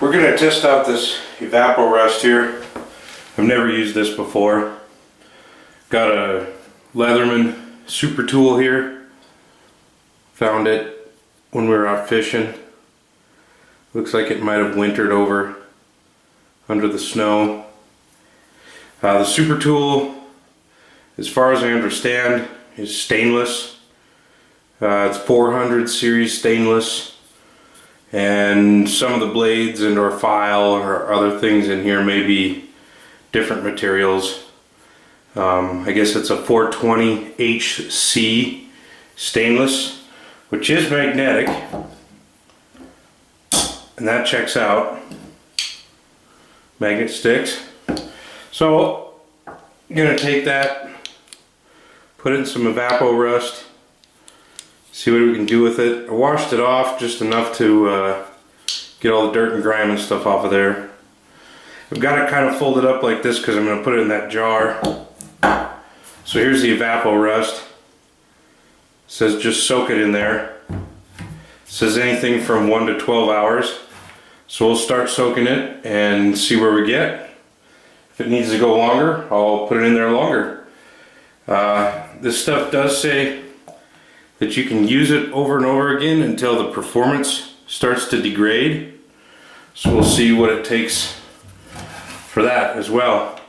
We're going to test out this Evapo-Rust here. I've never used this before. Got a Leatherman Super Tool here. Found it when we were out fishing. Looks like it might have wintered over under the snow. The Super Tool, as far as I understand, is stainless. It's 400 series stainless, and some of the blades and or file or other things in here may be different materials. I guess it's a 420 HC stainless, which is magnetic, and that checks out. Magnet sticks. So I'm going to take that, put it in some Evapo-Rust, see what we can do with it. I washed it off just enough to get all the dirt and grime and stuff off of there. I've got it kind of folded up like this because I'm going to put it in that jar. So here's the Evapo-Rust. It says just soak it in there. It says anything from 1 to 12 hours. So we'll start soaking it and see where we get. If it needs to go longer, I'll put it in there longer. This stuff does say that you can use it over and over again until the performance starts to degrade. So we'll see what it takes for that as well.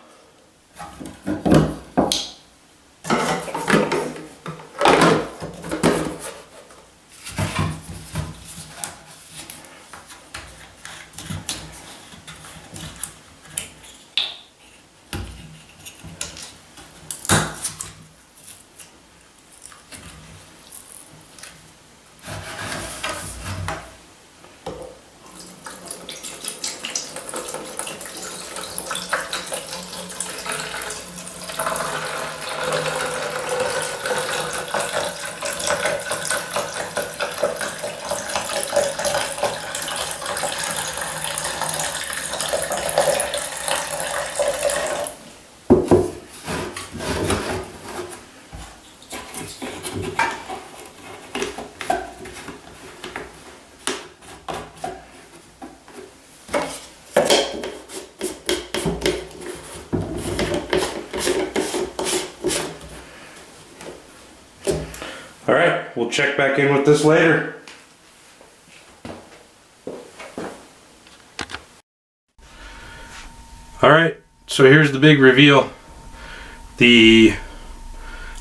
Alright, we'll check back in with this later. Alright, so here's the big reveal. The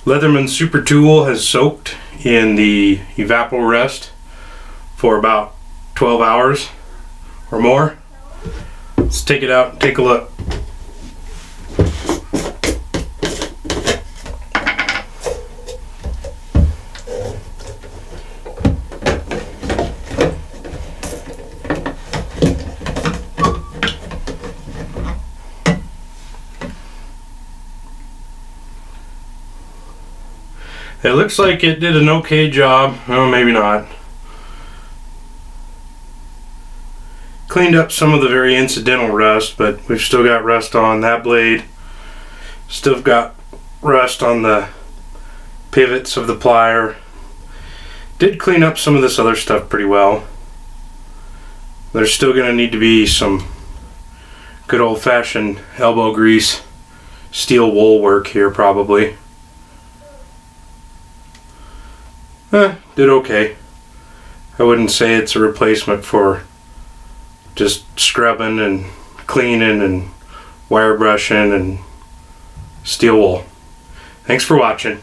Leatherman Super Tool has soaked in the Evapo-Rust for about 12 hours or more. Let's take it out and take a look. It looks like it did an okay job. Well, maybe not. Cleaned up some of the very incidental rust, but we've still got rust on that blade. Still got rust on the pivots of the plier. Did clean up some of this other stuff pretty well. There's still going to need to be some good old-fashioned elbow grease, steel wool work here probably. Did okay. I wouldn't say it's a replacement for just scrubbing and cleaning and wire brushing and steel wool. Thanks for watching.